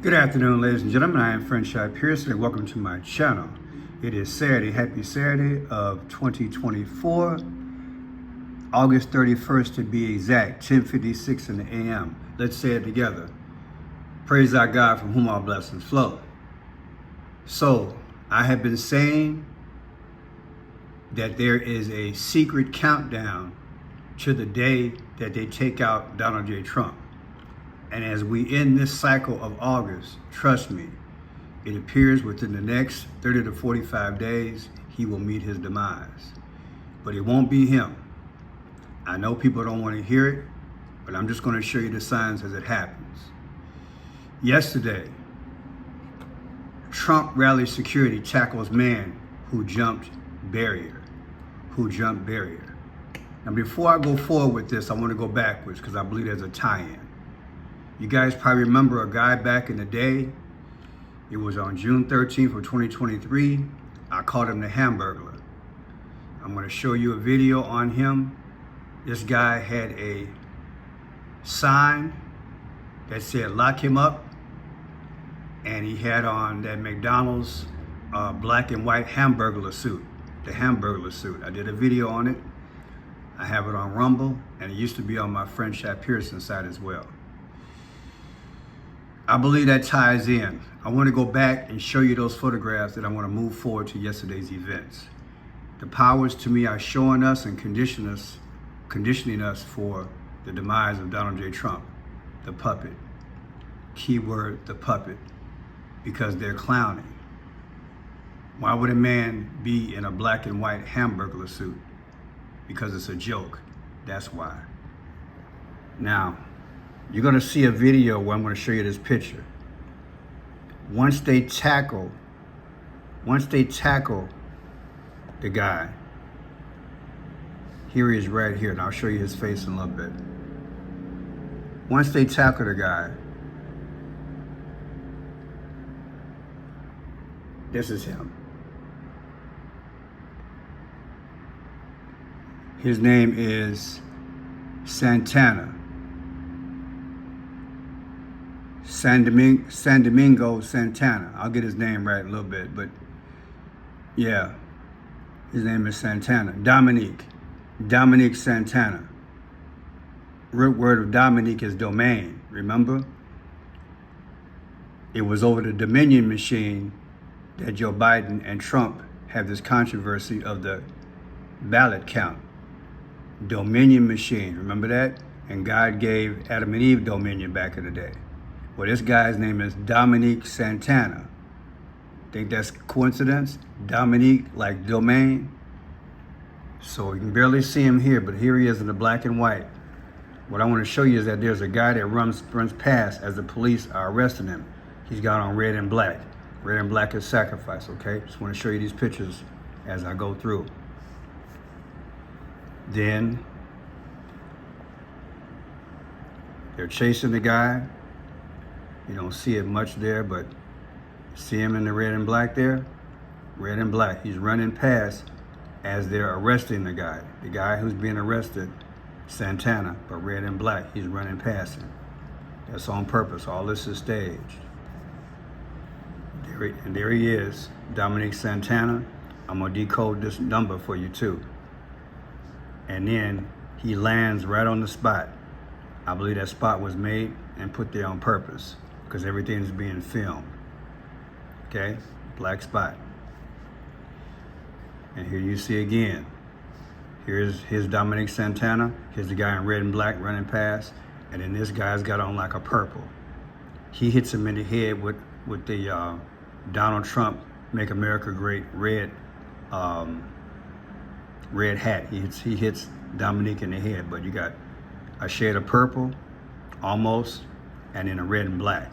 Good afternoon, ladies and gentlemen. I am Friendship Pearson and welcome to my channel. It is Saturday, happy Saturday of 2024, August 31st to be exact, 10:56 in the a.m. Let's say it together. Praise our God from whom all blessings flow. So, I have been saying that there is a secret countdown to the day that they take out Donald J. Trump. And as we end this cycle of August, trust me, it appears within the next 30 to 45 days, he will meet his demise. But it won't be him. I know people don't want to hear it, but I'm just going to show you the signs as it happens. Yesterday, Trump rally security tackles man who jumped barrier. Now, before I go forward with this, I want to go backwards because I believe there's a tie-in. You guys probably remember a guy back in the day. It was on June 13th of 2023. I called him the Hamburglar. I'm going to show you a video on him. This guy had a sign that said lock him up, and he had on that McDonald's black and white Hamburglar suit, the Hamburglar suit. I did a video on it. I have it on Rumble, and it used to be on my friend Shaq Pearson site as well. I believe that ties in. I want to go back and show you those photographs that I want to move forward to yesterday's events. The powers to me are showing us and conditioning us for the demise of Donald J. Trump, the puppet. Keyword, the puppet, because they're clowning. Why would a man be in a black and white Hamburglar suit? Because it's a joke. That's why. Now, you're going to see a video where I'm going to show you this picture. Once they tackle the guy, here he is right here, and I'll show you his face in a little bit. Once they tackle the guy, this is him. His name is Santana. San Domingo Santana. I'll get his name right in a little bit, but yeah, his name is Santana. Dominique Santana. Root word of Dominique is domain, remember? It was over the Dominion machine that Joe Biden and Trump have this controversy of the ballot count. Dominion machine, remember that? And God gave Adam and Eve dominion back in the day. Well, this guy's name is Dominique Santana. Think that's coincidence? Dominique, like domain. So you can barely see him here, but here he is in the black and white. What I want to show you is that there's a guy that runs past as the police are arresting him. He's got on red and black. Red and black is sacrifice, okay? Just want to show you these pictures as I go through. Then they're chasing the guy. You don't see it much there, but see him in the red and black there? Red and black. He's running past as they're arresting the guy. The guy who's being arrested, Santana, but red and black. He's running past him. That's on purpose. All this is staged. And there he is, Dominique Santana. I'm going to decode this number for you too. And then he lands right on the spot. I believe that spot was made and put there on purpose, because everything is being filmed. Okay, black spot. And here you see again. Here's Dominique Santana. Here's the guy in red and black running past. And then this guy's got on like a purple. He hits him in the head with the Donald Trump Make America Great red hat. He hits Dominique in the head, but you got a shade of purple, almost, and then a red and black.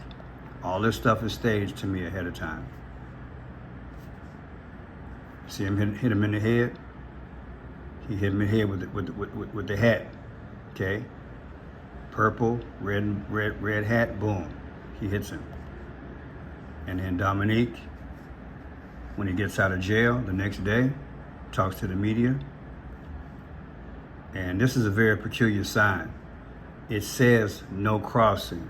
All this stuff is staged to me ahead of time. See him hit him in the head? He hit him in the head with the hat, okay? Purple, red hat, boom. He hits him. And then Dominique, when he gets out of jail the next day, talks to the media. And this is a very peculiar sign. It says no crossing.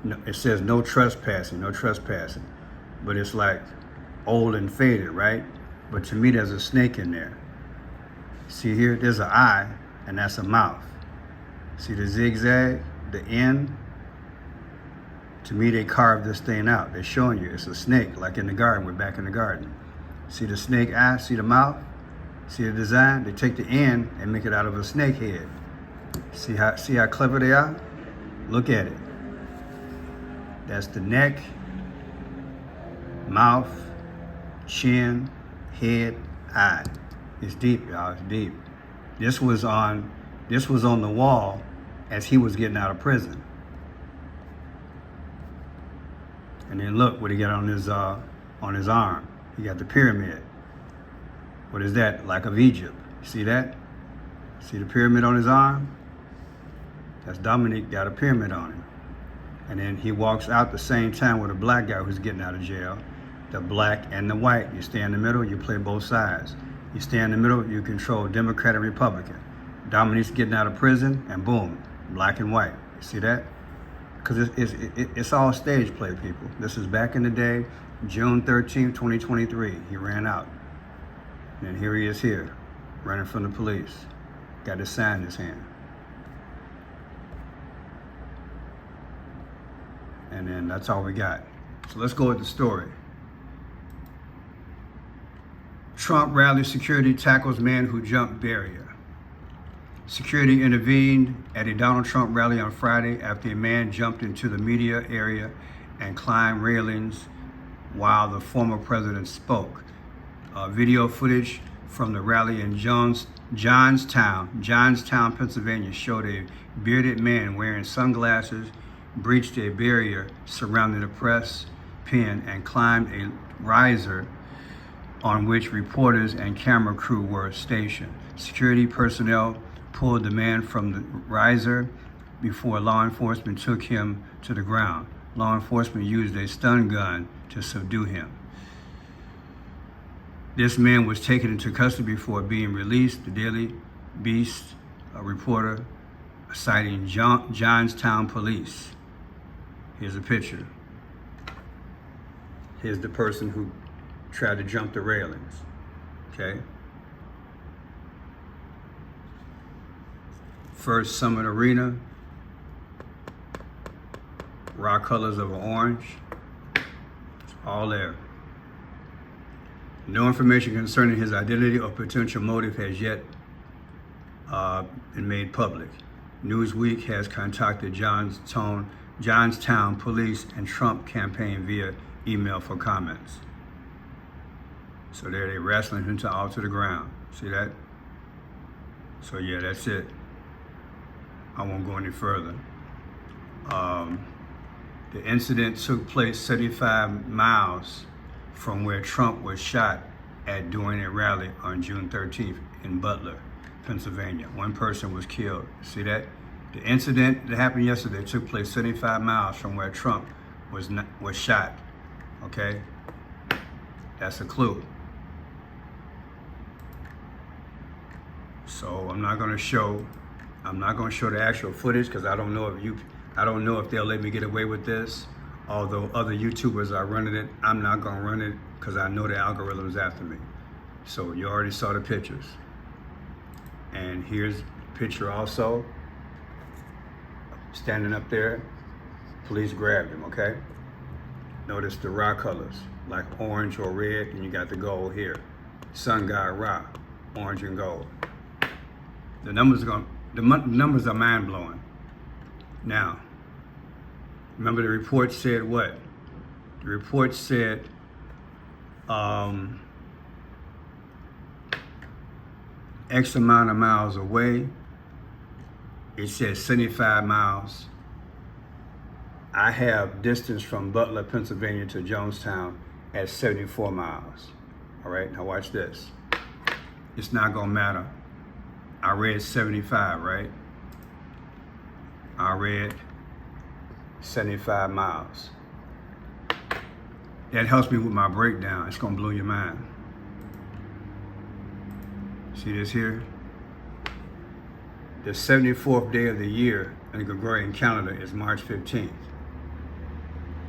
No, it says no trespassing, no trespassing. But it's like old and faded, right? But to me, there's a snake in there. See here, there's an eye, and that's a mouth. See the zigzag, the end? To me, they carved this thing out. They're showing you it's a snake, like in the garden. We're back in the garden. See the snake eye? See the mouth? See the design? They take the end and make it out of a snake head. See how clever they are? Look at it. That's the neck, mouth, chin, head, eye. It's deep, y'all. It's deep. This was on the wall as he was getting out of prison. And then look what he got on his arm. He got the pyramid. What is that? Like of Egypt. See that? See the pyramid on his arm? That's Dominique got a pyramid on him. And then he walks out the same time with a black guy who's getting out of jail. The black and the white. You stay in the middle, you play both sides. You stay in the middle, you control Democrat and Republican. Dominique's getting out of prison, and boom, black and white. You see that? Because it's all stage play, people. This is back in the day, June 13th, 2023. He ran out. And here he is here, running from the police. Got his sign in his hand. And then that's all we got. So let's go with the story. Trump rally security tackles man who jumped barrier. Security intervened at a Donald Trump rally on Friday after a man jumped into the media area and climbed railings while the former president spoke. Video footage from the rally in Johnstown, Pennsylvania showed a bearded man wearing sunglasses breached a barrier surrounding the press pen and climbed a riser on which reporters and camera crew were stationed. Security personnel pulled the man from the riser before law enforcement took him to the ground. Law enforcement used a stun gun to subdue him. This man was taken into custody before being released. The Daily Beast, a reporter citing Johnstown police. Here's a picture. Here's the person who tried to jump the railings, okay? First Summit Arena, raw colors of an orange, it's all there. No information concerning his identity or potential motive has yet been made public. Newsweek has contacted Johnstown police and Trump campaign via email for comments. So there they wrestling him all to the ground. See that? So yeah, that's it. I won't go any further. The incident took place 75 miles from where Trump was shot at during a rally on June 13th in Butler, Pennsylvania. One person was killed. See that? The incident that happened yesterday took place 75 miles from where Trump was shot. Okay? That's a clue. So I'm not going to show the actual footage because I don't know if they'll let me get away with this. Although other YouTubers are running it, I'm not going to run it because I know the algorithm's after me. So you already saw the pictures. And here's a picture also. Standing up there, police grabbed him, okay? Notice the raw colors, like orange or red, and you got the gold here. Sun God raw, orange and gold. The numbers are mind-blowing. Now, remember the report said what? The report said X amount of miles away. It says 75 miles. I have distance from Butler, Pennsylvania to Johnstown at 74 miles. All right, now watch this. It's not gonna matter. I read 75, right? I read 75 miles. That helps me with my breakdown. It's gonna blow your mind. See this here? The 74th day of the year in the Gregorian calendar is March 15th.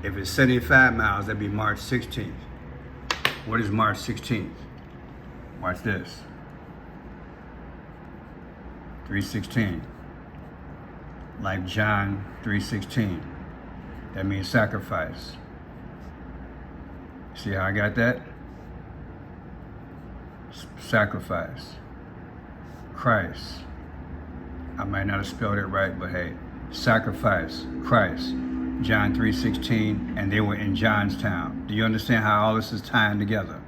If it's 75 miles, that'd be March 16th. What is March 16th? Watch this. 3:16. Like John 3:16. That means sacrifice. See how I got that? Sacrifice. Christ. I might not have spelled it right, but hey, sacrifice, Christ. John 3:16, and they were in Johnstown. Do you understand how all this is tying together?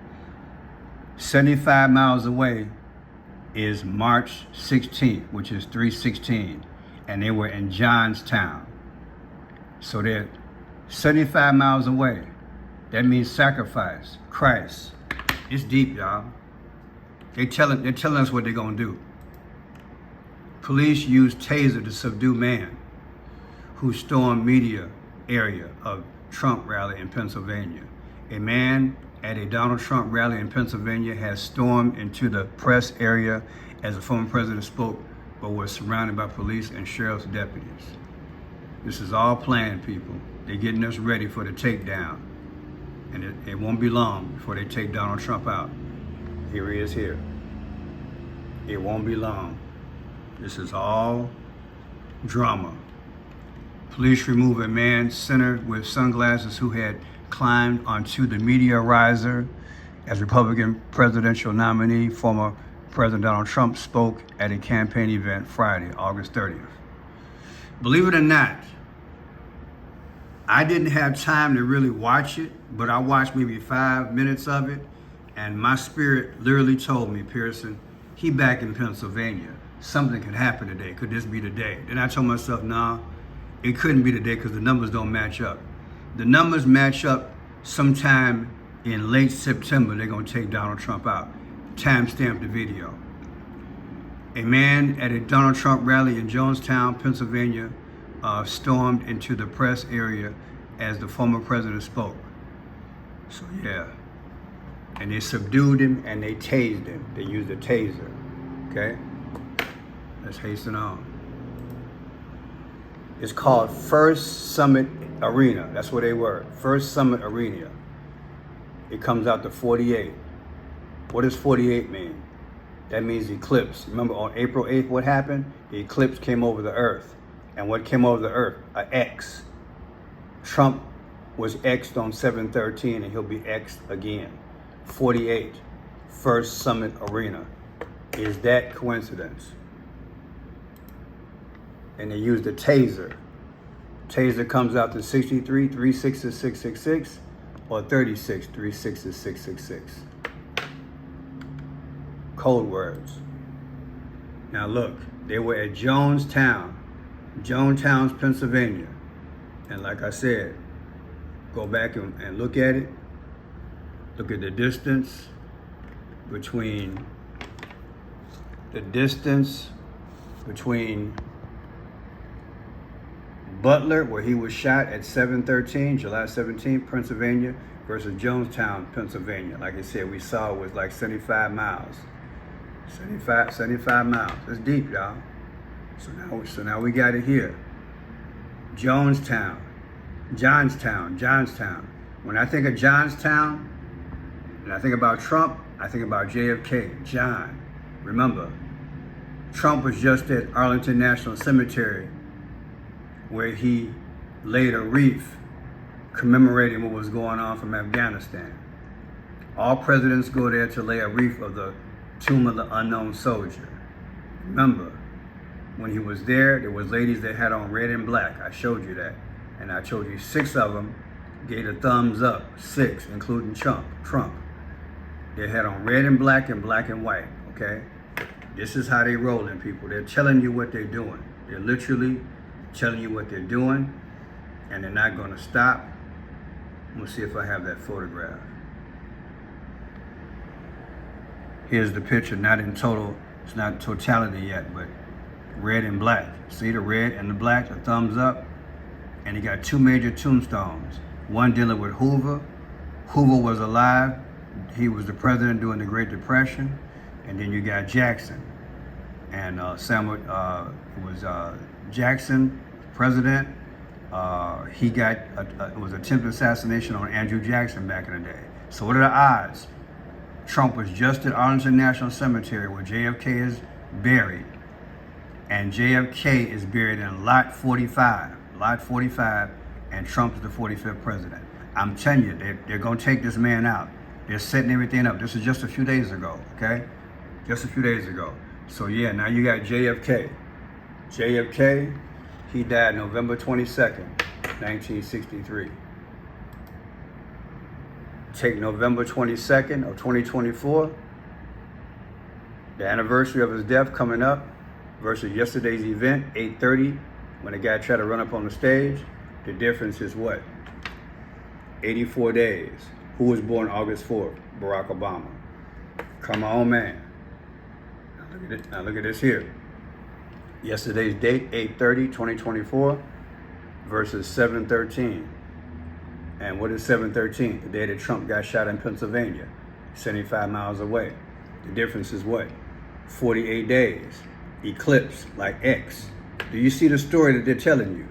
75 miles away is March 16th, which is 3:16, and they were in Johnstown. So they're 75 miles away. That means sacrifice, Christ. It's deep, y'all. They're telling us what they're gonna do. Police used taser to subdue man who stormed media area of Trump rally in Pennsylvania. A man at a Donald Trump rally in Pennsylvania has stormed into the press area as the former president spoke, but was surrounded by police and sheriff's deputies. This is all planned, people. They're getting us ready for the takedown. And it won't be long before they take Donald Trump out. Here he is here. It won't be long. This is all drama. Police remove a man centered with sunglasses who had climbed onto the media riser as Republican presidential nominee, former President Donald Trump spoke at a campaign event Friday, August 30th. Believe it or not, I didn't have time to really watch it, but I watched maybe 5 minutes of it, and my spirit literally told me, Pearson, he back in Pennsylvania. Something could happen today. Could this be the day? Then I told myself, nah, it couldn't be the day because the numbers don't match up. The numbers match up sometime in late September. They're going to take Donald Trump out. Timestamp the video. A man at a Donald Trump rally in Jonestown, Pennsylvania, stormed into the press area as the former president spoke. So yeah, and they subdued him and they tased him. They used a taser, okay? Let's hasten on. It's called First Summit Arena. That's where they were, First Summit Arena. It comes out to 48. What does 48 mean? That means eclipse. Remember on April 8th, what happened? The eclipse came over the earth. And what came over the earth? An X. Trump was X'd on 7/13 and he'll be X'd again. 48, First Summit Arena. Is that coincidence? And they used a taser. Taser comes out to 63, 36 is 666, or 36, 36 is 666. Code words. Now look, they were at Jonestown, Pennsylvania. And like I said, go back and look at it. Look at the distance between Butler, where he was shot at 7/13, July 17th, Pennsylvania, versus Jonestown, Pennsylvania. Like I said, we saw it was like 75 miles. 75 miles. That's deep, y'all. So now we got it here. Johnstown. When I think of Johnstown, and I think about Trump, I think about JFK, John. Remember, Trump was just at Arlington National Cemetery where he laid a wreath commemorating what was going on from Afghanistan. All presidents go there to lay a wreath of the tomb of the unknown soldier. Remember, when he was there was ladies that had on red and black. I showed you that. And I told you 6 of them gave a thumbs up, 6, including Trump. They had on red and black and white, okay? This is how they rolling, people. They're telling you what they're doing. They're literally telling you what they're doing, and they're not gonna stop. I'm gonna see if I have that photograph. Here's the picture, not in total, it's not totality yet, but red and black. See the red and the black, the thumbs up? And he got 2 major tombstones. One dealing with Hoover. Hoover was alive. He was the president during the Great Depression. And then you got Jackson. And Jackson, president, He got, it was attempted assassination on Andrew Jackson back in the day. So what are the odds? Trump was just at Arlington National Cemetery where JFK is buried. And JFK is buried in Lot 45, and Trump is the 45th president. I'm telling you, they're going to take this man out. They're setting everything up. This is just a few days ago, okay? Just a few days ago. So yeah, now you got JFK. JFK, he died November 22nd, 1963. Take November 22nd of 2024, the anniversary of his death coming up, versus yesterday's event, 8:30, when a guy tried to run up on the stage. The difference is what? 84 days. Who was born August 4th? Barack Obama. Come on, man. Now look at this here. Yesterday's date, 8:30, 2024, versus 7/13. And what is 7/13? The day that Trump got shot in Pennsylvania, 75 miles away. The difference is what? 48 days. Eclipse, like X. Do you see the story that they're telling you?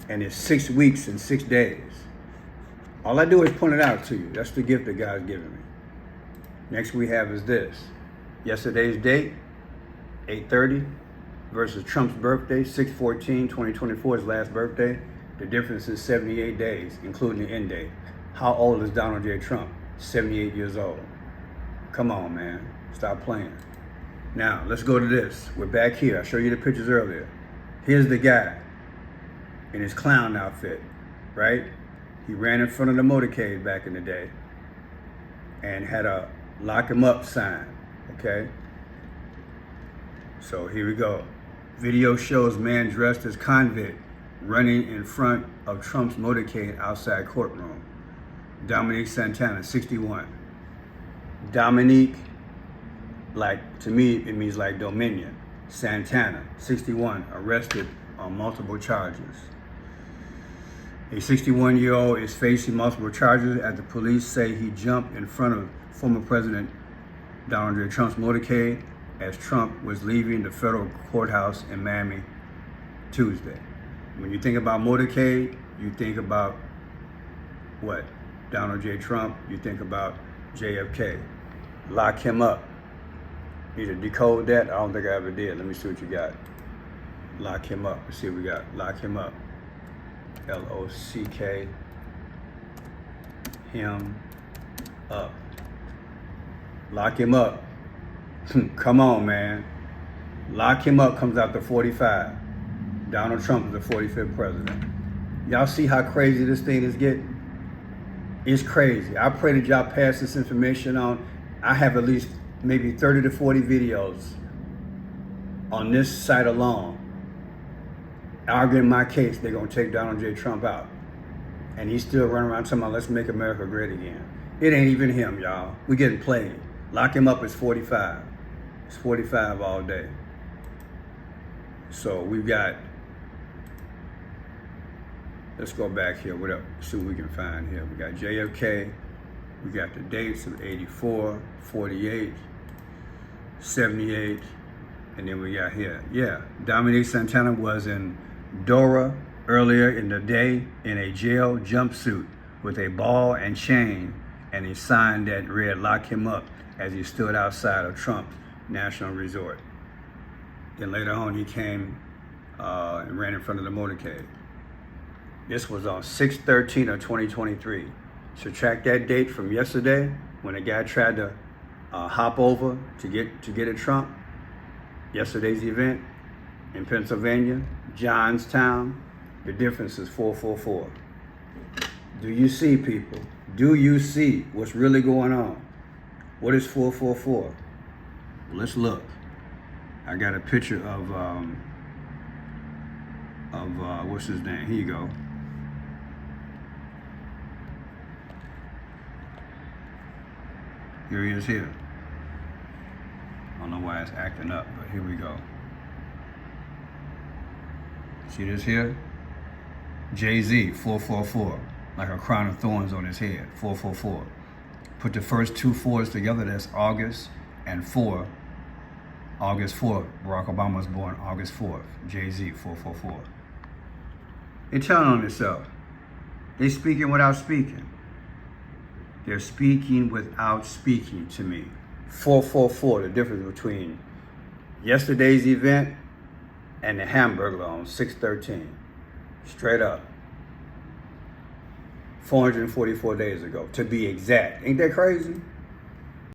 And it's 6 weeks and 6 days. All I do is point it out to you. That's the gift that God's given me. Next we have is this. Yesterday's date, 8:30, versus Trump's birthday, 6/14/2024, his last birthday. The difference is 78 days, including the end date. How old is Donald J. Trump? 78 years old. Come on, man. Stop playing. Now, let's go to this. We're back here. I showed you the pictures earlier. Here's the guy in his clown outfit, right? He ran in front of the motorcade back in the day and had a lock him up sign, okay? So here we go. Video shows man dressed as convict running in front of Trump's motorcade outside courtroom. Dominique Santana, 61. Dominique, like, to me, it means like Dominion. Santana, 61, arrested on multiple charges. A 61-year-old is facing multiple charges after police say he jumped in front of former President Donald J. Trump's motorcade as Trump was leaving the federal courthouse in Miami Tuesday. When you think about motorcade, you think about what? Donald J. Trump, you think about JFK. Lock him up. Need to decode that? I don't think I ever did. Let me see what you got. Lock him up. Let's see what we got. Lock him up. L-O-C-K him up. Lock him up. Come on, man. Lock him up comes out to 45. Donald Trump is the 45th president. Y'all see how crazy this thing is getting? It's crazy. I pray that y'all pass this information on. I have at least maybe 30 to 40 videos on this site alone arguing my case. They're going to take Donald J. Trump out. And he's still running around talking about, let's make America great again. It ain't even him, y'all. We getting played. Lock him up is 45. It's 45 all day. So we've got, let's go back here. What up? See what we can find here. We got JFK. We got the dates of 84, 48, 78, and then we got here. Yeah, Dominique Santana was in Dora earlier in the day in a jail jumpsuit with a ball and chain and a sign that read, "Lock him up," as he stood outside of Trump's National Resort. Then later on, he came and ran in front of the motorcade. This was on 6/13 of 2023. Subtract that date from yesterday when a guy tried to hop over to get at Trump. Yesterday's event in Pennsylvania, Johnstown. The difference is 444. Do you see, people? Do you see what's really going on? What is 444? Let's look. I got a picture of what's his name? Here you go. Here he is here. I don't know why it's acting up, but here we go. See this here? Jay-Z, 444. Like a crown of thorns on his head, 444. Put the first two fours together, that's August and 4. August 4th. Barack Obama was born August 4th. Jay-Z, 444. They're telling on themselves. They're speaking without speaking. They're speaking without speaking to me. 444, the difference between yesterday's event and the Hamburglar on 6/13. Straight up. 444 days ago, to be exact. Ain't that crazy?